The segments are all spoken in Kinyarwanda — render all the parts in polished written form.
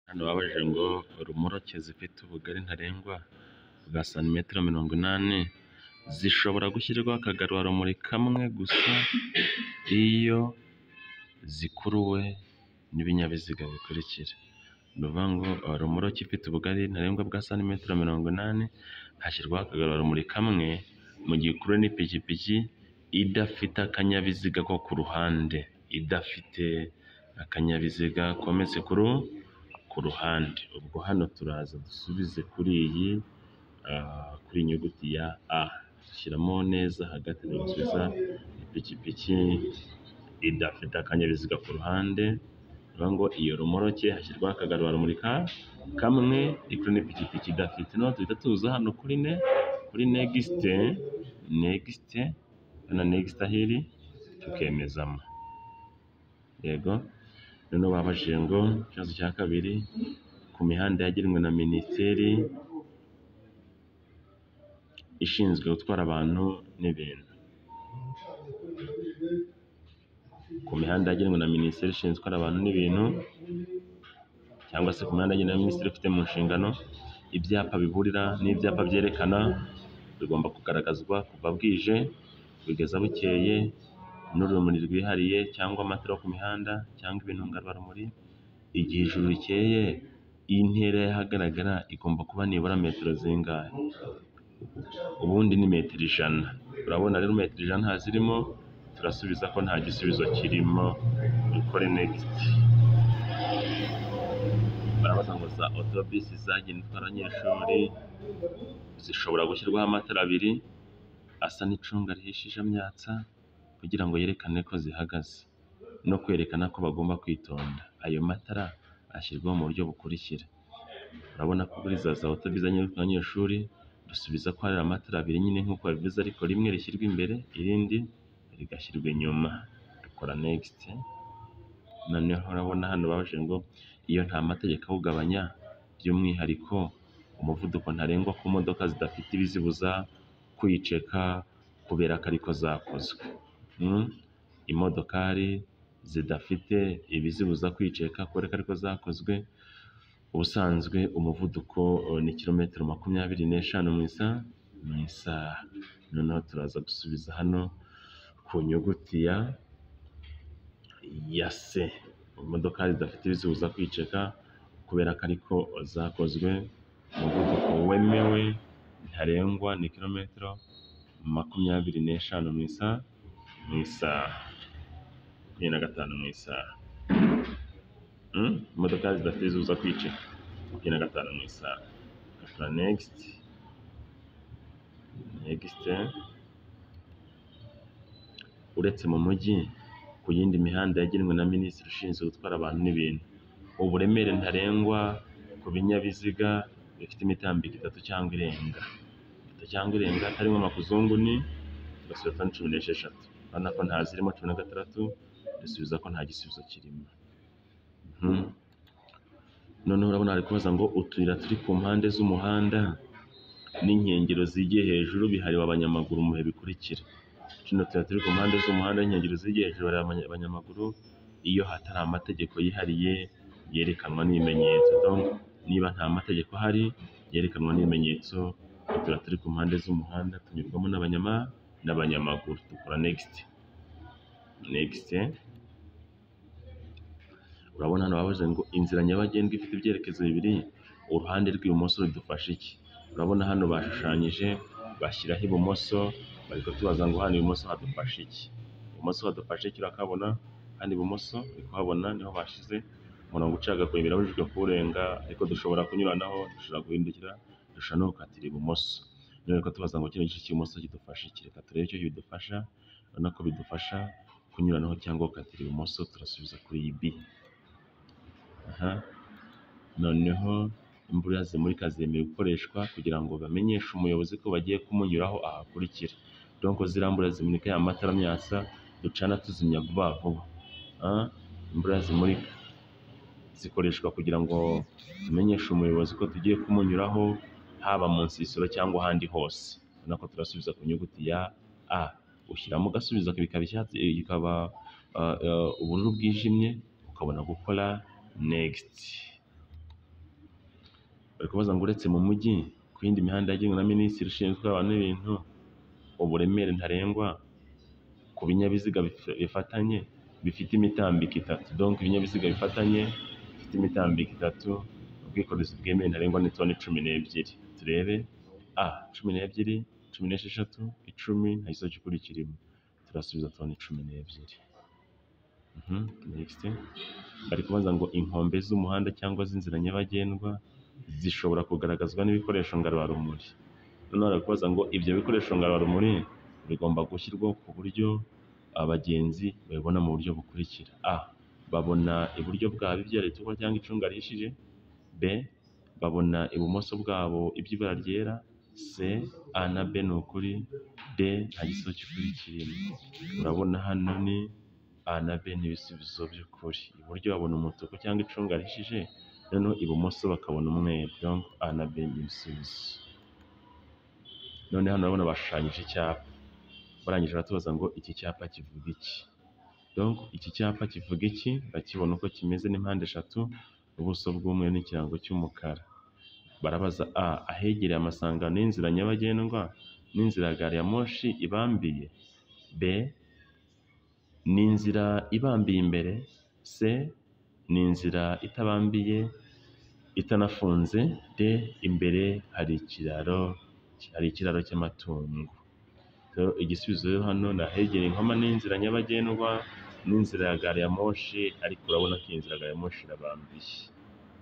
Hano babajije ngo rumoroke zifite ubugari ntarengwa bwa santimetero 80 zishobora gushyirwaho akagarurarumuri kamwe gusa iyo zikuruwe n'ibinyabiziga bikurikira. Ni ukuvuga ngo rumoroke ifite ubugari ntarengwa bwa santimetero 80 hashyirwaho akagarurarumuri kamwe mu gihe ikuruwe n'ipikipiki idafite akanyabiziga ko ku ruhande, idafite akanyabiziga kometse ku ruhande. Ubwo hano turaza dusubize kuri iyi kuri inyuguti ya A, dushyiramo neza hagati dusubiza ipikipiki idafite akanyabiziga ku ruhande. Bivuga ngo iyo rumoroke hashyirwaho akagarurarumuri kamwe ikuruwe n'ipikipiki idafite. Noneho duhita tuza hano kuri next na next ahiri tukemezamo. Yego. Noneho babajije ngo ikibazo cya kabiri, ku mihanda yagenwe na Minisiteri ishinzwe gutwara abantu n'ibintu. Ku mihanda yagenwe na Minisiteri ishinzwe gutwara abantu n'ibintu, cyangwa se ku mihanda yagenwe na Minisitiri ufite mu nshingano, ibyapa biburira n'ibyapa byerekana bigomba kugaragazwa kuva bwije kugeza bukeye, n'urumuri rwihariye cyangwa amatara yo ku mihanda cyangwa ibintu ngarurarumuri. Igihe ijuru rikeye, intera y'ahagaragara igomba kuba nibura metero zingahe? Ubundi ni metero 100. Urabona rero metero 100 ntazirimo, turasubiza ko nta gisubizo kirimo. Dukore next. Barabaza ngo za autobus zagenewe gutwara abanyeshuri zishobora gushyirwaho amatara abiri asa n'icunga rihishije amyatsa kugira ngo yerekane ko zihagaze no kwerekana ko bagomba kwitonda. Ayo matara ashyirwaho mu buryo bukurikira. Urabona ko kuri za autobus zagenewe gutwara abanyeshuri dusubiza ko hari amatara abiri nyine nk'uko babivuze, ariko rimwe rishyirwa imbere irindi rigashyirwa inyuma. Dukora next. Noneho urabona hano babajije ngo iyo nta mategeko awugabanya, by'umwihariko umuvuduko ntarengwa ku modoka zidafite ibizibuza kwiceka kubera ko ariko zakozwe. Imodokari zidafite ibizibuza kwiceka kubera ko ariko zakozwe, ubusanzwe umuvuduko ni kilometero 25 mu isaha. Noneho turaza gusubiza hano ku nyuguti ya C. Imodokari zidafite ibizibuza kwiceka kubera ko ariko zakozwe, umuvuduko wemewe ntarengwa ni kilometero 25 mu isaha, 25 mu isaha. Imodokari zidafite ibizibuza kwiceka 25 mu isaha. Dukora next. Uretse mu mujyi, ku yindi mihanda yagenwe na Minisitiri ushinzwe gutwara abantu n'ibintu, uburemere ntarengwa ku binyabiziga bifite imitambiko 3 cyangwa irenga hatarimo amakuzungu ni tugasubiza 16. Urabona ko nta zirimo 16, dusubiza ko nta gisubizo kirimo. Noneho urabona ari kubaza ngo utuyira turi ku mpande z'umuhanda n'inkengero zigiye hejuru bihariwe abanyamaguru mu bihe bikurikira. Tuno tuyira turi ku mpande z'umuhanda n'inkengero zigiye hejuru bihariwe abanyamaguru iyo hatari amategeko yihariye yerekanwa n'ibimenyetso. Donc niba nta mategeko ahari yerekanwa n'ibimenyetso, utuyira turi ku mpande z'umuhanda tunyurwamo n'abanyamaguru. Dukora next. Urabona hano bavuze ngo inzira nyabagendwa ifite ibyerekezo bibiri, uruhande rw'ibumoso rudufasha iki? Urabona hano bashushanyije bashyiraho ibumoso, bari kutubaza ngo hano ibumoso hadufasha iki? Ibumoso hadufasha iki urakabona, hano ibumoso uri kuhabona niho bashize umurongo ucagaguye, birabujijwe kuwurenga, ariko dushobora kunyuranaho, dushobora guhindukira, dushobora no gukatira ibumoso. Niyo rero tubaza ngo kino gice cy'ibumoso kidufasha iki? Reka turebe icyo bidufasha. Urabona ko bidufasha kunyuranaho cyangwa gukatira ibumoso, turasubiza kuri iyi B. Noneho imbura zimurika zemewe gukoreshwa kugira ngo bamenyeshe umuyobozi ko bagiye kumunyuraho ahakurikira. Donc ziriya mbura zimurika ya matara myatsa ducana tuzimya vuba vuba. Imbura zimurika zikoreshwa kugira ngo tumenyeshe umuyobozi ko tugiye kumunyuraho, haba mu nsisiro cyangwa ahandi hose. Urabona ko turasubiza ku nyuguti ya A. Ushyiramo ugasubiza bikaba icyatsi, bikaba ubururu bwijimye, ukabona gukora next. bari kubaza ngo uretse mu mujyi ku yindi mihanda yagenwe na minisitiri ushinzwe abantu n'ibintu, uburemere ntarengwa ku binyabiziga bifatanye bifite imitambiko itatu. Donc ibinyabiziga bifatanye bifite imitambiko itatu, ubwikorezi bwemewe ntarengwa ni toni 12. Turebe A 12, 16, 10 nta gisozi gikurikirimo. Turasubiza toni 12. Next. Bari kubaza ngo inkombe z'umuhanda cyangwa z'inzira nyabagendwa zishobora kugaragazwa n'ibikoresho ngarurarumuri. Noneho bari kubaza ngo ibyo bikoresho ngarurarumuri bigomba gushyirwaho ku buryo abagenzi babibona mu buryo bukurikira. A. Babona iburyo bwabo ibyara ritukura cyangwa icunga rihishije. B. Babona ibumoso bwabo iby'ibara ryera. C. A na B ni ukuri. D. Nta gisozi gikurikirimo. Urabona hano ni A na B ni ibisubizo by'ukuri. Iburyo babona umutuku cyangwa icunga rihishije, noneho ibumoso bakabona umweru. Donc A na B ni ibisubizo. None hano urabona bashushanyije icyapa. Barangije baratubaza ngo iki cyapa kivuga iki. Donc iki cyapa kivuga iki, bakibona uko kimeze n'impande eshatu, ubuso bw'umweru n'ikirango cy'umukara. Barabaza A. Ahegereye amasangano y'inzira nyabagendwa n'inzira ya gari ya moshi ibambiye. B. Ni inzira ibambiye imbere. C. Ni inzira itabambiye itanafunze. D. Imbere hari ikiraro cy'amatungo. Rero igisubizo rero hano ni ahegereye inkoma n'inzira nyabagendwa n'inzira ya gari ya moshi, ariko urabona ko iyi nzira ya gari ya moshi irabambiye.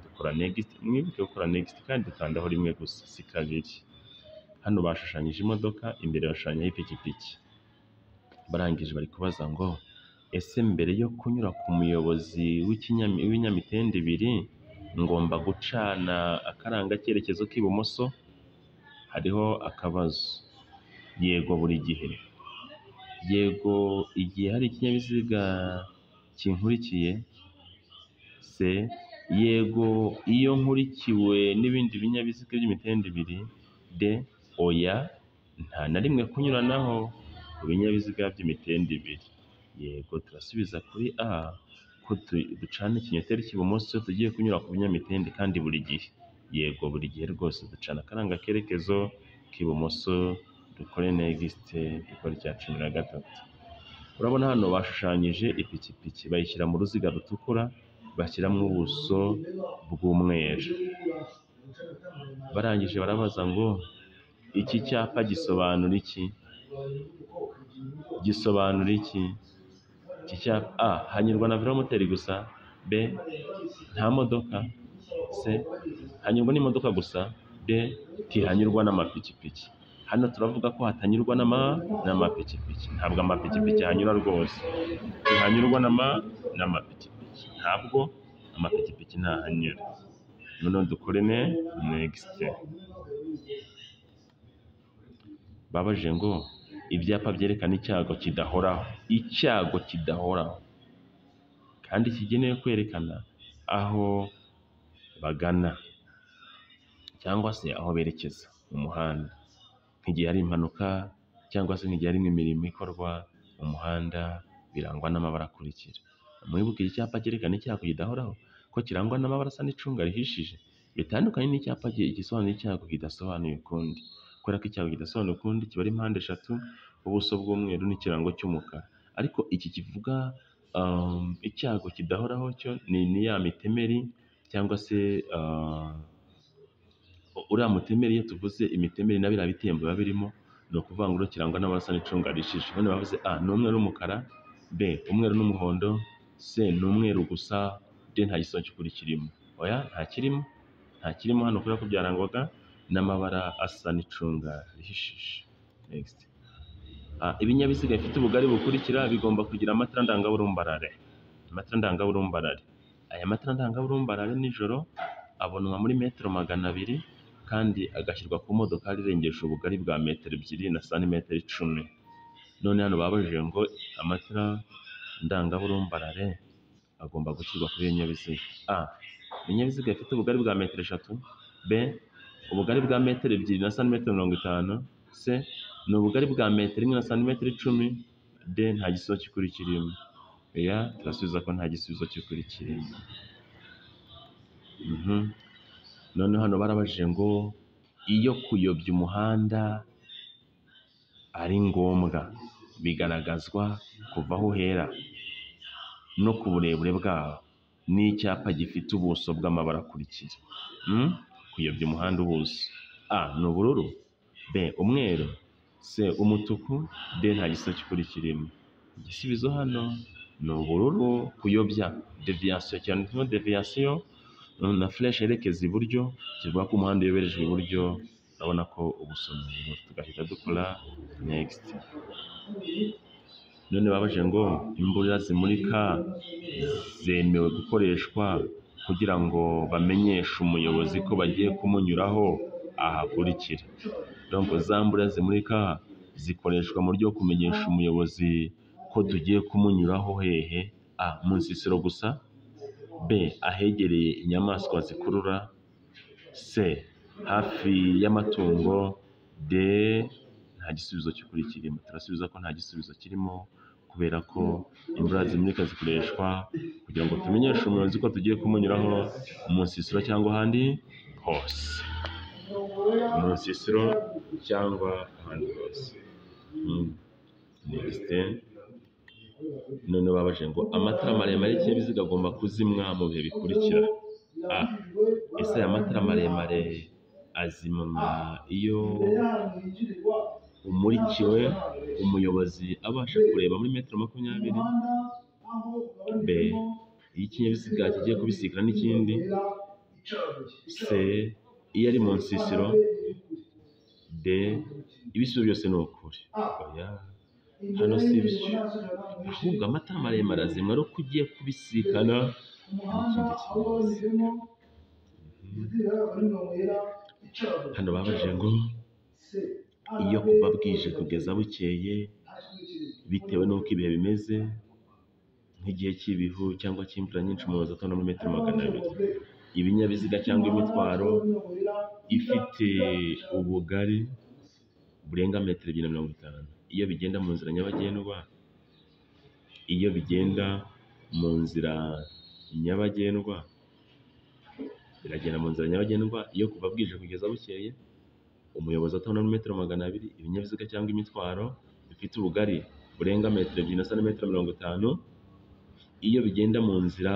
Dukora next, mwibuke gukora next kandi dukandaho rimwe gusa, si kabiri. Hano bashushanyije imodoka, imbere bashushanyaho ipikipiki. Barangije bari kubaza ngo ese mbere yo kunyura ku muyobozi w'ibinyamitende ibiri ngomba gucana akaranga cyerekezo k'ibumoso? Hariho akabazo. Yego buri gihe. Yego igihe hari ikinyabiziga kinkurikiye. C. Yego iyo nkurikiwe n'ibindi binyabiziga by'imitende ibiri. D. Oya nta na rimwe kunyuranaho ku binyabiziga by'imitende ibiri. Yego turasubiza kuri A ko ducana ikinyoteri cy'ibumoso tugiye kunyura ku binyamitende kandi buri gihe. Yego buri gihe rwose ducana akaranga kerekezo k'ibumoso. Dukore next, dukora icya 13. Urabona hano bashushanyije ipikipiki, bayishyira mu ruziga rutukura, bashyiramo ubuso bw'umweru. Barangije barabaza ngo iki cyapa gisobanura iki? Gisobanura iki? Iki cyapa A. Hanyurwa na velomoteri gusa. B. Nta modoka. C. Hanyurwa n'imodoka gusa. D. Ntihanyurwa n'amapikipiki. Hano turavuga ko hatanyurwa n'amapikipiki. Ntabwo amapikipiki hanyura rwose. Ntihanyurwa n'amapikipiki. Ntabwo amapikipiki ntahanyura. Noneho dukore next. Babajije ngo ibyapa byerekana icyago kidahoraho. Icyago kidahoraho kandi kigenewe kwerekana aho bagana cyangwa se aho berekeza mu muhanda, nk'igihe hari impanuka cyangwa se nk'igihe hari imirimo ikorwa mu muhanda, birangwa n'amabara akurikira. Mwibuke iki cyapa cyerekana icyago kidahoraho ko kirangwa n'amabara asa n'icunga rihishije, bitandukanye n'icyapa gisobanura icyago kidasobanuye ukundi. Kubera ko icyago kidasobanuye ukundi kiba ari impande eshatu, ubuso bw'umweru n'ikirango cy'umukara. Ariko iki kivuga icyago kidahoraho cyo ni ya mitemeri cyangwa se uriya mutemeri. Iyo tuvuze imitemeri na biriya bitembo biba birimo, ni ukuvuga ngo kirangwa n'amabara asa n'icunga rihishije. None bavuze A ni umweru n'umukara. B umweru n'umuhondo. C ni umweru gusa. D nta gisobanuro cy'ukuri kirimo. Oya nta kirimo hano kubera ko byarangwaga n'amabara asa n'icunga rihishije. Next. Ibinyabiziga bifite ubugari bukurikira bigomba kugira amatara ndangaburumbarare. Amatara ndangaburumbarare. Aya matara ndangaburumbarare nijoro abonwa muri metero 200 kandi agashyirwa ku modoka irengeje ubugari bwa metero 2 na santimetero 10. None hano babajije ngo amatara ndangaburumbarare agomba gushyirwa kuri ibinyabiziga. A. Ibinyabiziga bifite ubugari bwa metero 3. B. Ubugari bwa metero 2 na santimetero 50. C. Ni ubugari bwa metero 1 na santimetero 10. D. Nta gisubizo cy'ukuri kirimo. Turasubiza ko nta gisubizo cy'ukuri kirimo. Noneho hano barabajije ngo iyo kuyobya umuhanda ari ngombwa bigaragazwa kuva aho uhera no ku burebure bwaho n'icyapa gifite ubuso bw'amabara akurikira. Kuyobya umuhanda ubuso: A ni ubururu, B umweru, C umutuku, D nta gisa cy'ukuri kirimo. Igisubizo hano ni ubururu. Kuyobya deviyasiyo, cyanditsemo deviyasiyo na fureshi yerekeza iburyo, kivuga ko umuhanda uyoberejwe iburyo. Urabona ko ubuso ni ubururu. Tugahita dukora next. None babajije ngo imburira zimurika zemewe gukoreshwa kugira ngo bamenyeshe umuyobozi ko bagiye kumunyuraho ahakurikira. Donc za mburira zimurika zikoreshwa mu buryo bwo kumenyesha umuyobozi ko tugiye kumunyuraho hehe: A mu nsisiro gusa, B ahegereye inyamaswa zikurura, C hafi y'amatungo, D nta gisubizo cy'ukuri kirimo. Turasubiza ko nta gisubizo kirimo kubera ko imburira zimurika zikoreshwa kugira ngo tumenyeshe umuyobozi ko tugiye kumunyuraho mu nsisiro cyangwa ahandi hose. Mu nsisiro cyangwa ahandi hose. Next. None babajije ngo amatara maremare y'ikinyabiziga agomba kuzimwa mu bihe bikurikira. A ese aya matara maremare azimwa iyo umurikiwe umuyobozi abasha kureba muri metero 20. B iyo ikinyabiziga kigiye kubisikana n'ikindi. C iyo ari mu nsisiro. D ibisubizo byose ni ukuri. Oya, hano si byo. Ahubwo amatara maremare azimwa ari uko ugiye kubisikana n'ikindi kinyabiziga. Hano babajije ngo iyo kuva bwije kugeza bukeye bitewe n'uko ibihe bimeze, nk'igihe cy'ibihu cyangwa cy'imvura nyinshi, umuyobozi atonda muri metero 200. Ibinyabiziga cyangwa imitwaro ifite ubugari burenga metero 250 iyo bigenda mu nzira nyabagendwa, biragenda mu nzira nyabagendwa iyo kuva bwije kugeza bukeye, umuyobozi atonda muri metero 200. Ibinyabiziga cyangwa imitwaro bifite ubugari burenga metero 2 na santimetero 50 iyo bigenda mu nzira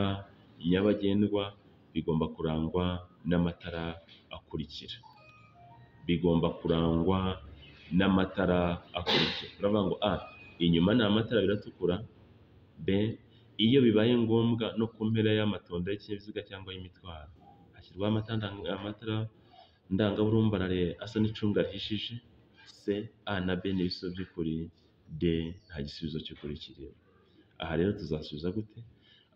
nyabagendwa bigomba kurangwa n'amatara akurikira. Turavuga ngo A inyuma ni amatara abiri atukura. B iyo bibaye ngombwa no ku mpera y'amatonda y'ikinyabiziga cyangwa y'imitwaro hashyirwaho amatara ndangaburumbarare asa n'icunga rihishije. C A na B ni ibisubizo by'ukuri. D nta gisubizo cy'ukuri kirimo. Aha rero tuzasubiza gute?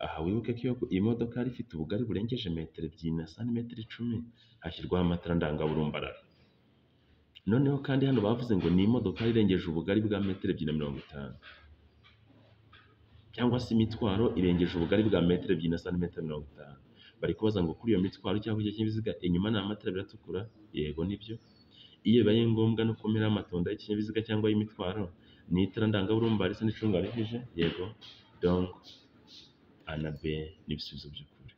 Aha wibuke ko iyo iyi modoka yari ifite ubugari burengeje metero 2 na santimetero 10 hashyirwaho amatara ndangaburumbarare. Noneho kandi hano bavuze ngo ni imodoka irengeje ubugari bwa metero 250 cyangwa se imitwaro irengeje ubugari bwa metero 2 na santimetero 50. Bari kubaza ngo kuri iyo mitwaro cyangwa icyo kinyabiziga inyuma ni amatara abiri atukura. Yego nibyo. Iyo bibaye ngombwa no kumera amatonda y'ikinyabiziga cyangwa y'imitwaro ni itara ndangaburumbarare risa n'icunga rihishije. Yego. Donc A na B ni ibisubizo by'ukuri.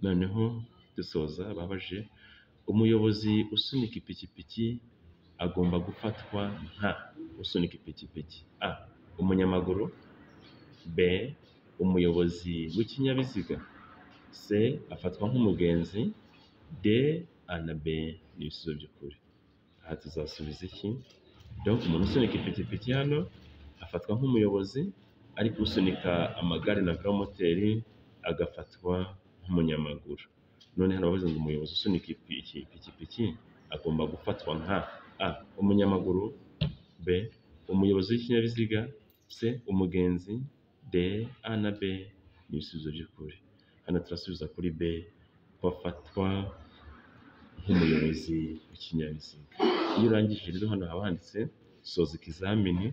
Noneho dusoza babaje umuyobozi usunika ipikipiki agomba gufatwa nka usunika ipikipiki: A umunyamaguru, B umuyobozi w'ikinyabiziga, C afatwa nk'umugenzi, D A na B ni ibisubizo by'ukuri. Aha tuzasubiza iki? Donc umuntu usunika ipikipiki hano afatwa nk'umuyobozi, ariko usunika amagare na velomoteri agafatwa nk'umunyamaguru. None hano bavuze ngo umuyobozi usunika ipikipiki agomba gufatwa nka A umunyamaguru, B umuyobozi w'ikinyabiziga, C umugenzi, D A na B ni ibisubizo by'ukuri. Hano turasubiza kuri B ko afatwa nk'umuyobozi w'ikinyabiziga. Iyo urangije rero hano haba handitse soza ikizamini.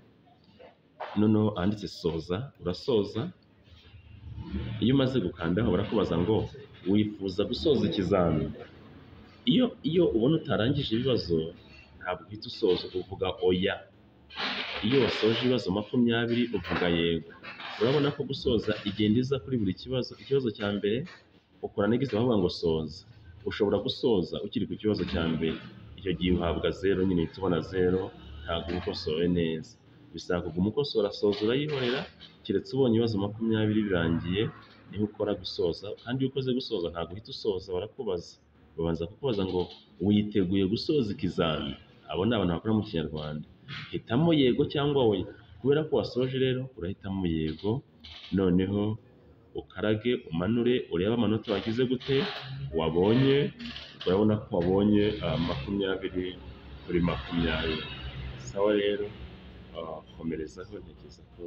Noneho handitse soza, urasoza. Iyo umaze gukandaho barakubaza ngo wifuza gusoza ikizamini. Iyo ubona utarangije ibibazo ntabwo uhita usoza, uvuga oya. Iyo wasoje ibibazo 20 uvuga yego. Urabona ko gusoza igenda iza kuri buri kibazo. Ikibazo cya mbere ukora n'igize bavuga ngo soza, ushobora gusoza ukiri ku kibazo cya mbere, icyo gihe uhabwa 0 nyine uhita ubona 0, ntabwo uba ukosoye neza. Bisaba kuguma ukosora, soza urayihorera, keretse ubonye ibibazo 20 birangiye niho ukora gusoza, kandi iyo ukoze gusoza ntabwo uhita usoza, barakubaza, babanza kukubaza ngo witeguye gusoza ikizami. Abo ni abantu bakora mu Kinyarwanda, hitamo yego cyangwa oya. Kubera ko wasoje rero urahitamo yego, noneho ukarage, umanure, urebe amanota wagize gute, wabonye, urabona ko wabonye 20/20. Sawa rero, komerezaho, ntekereza ko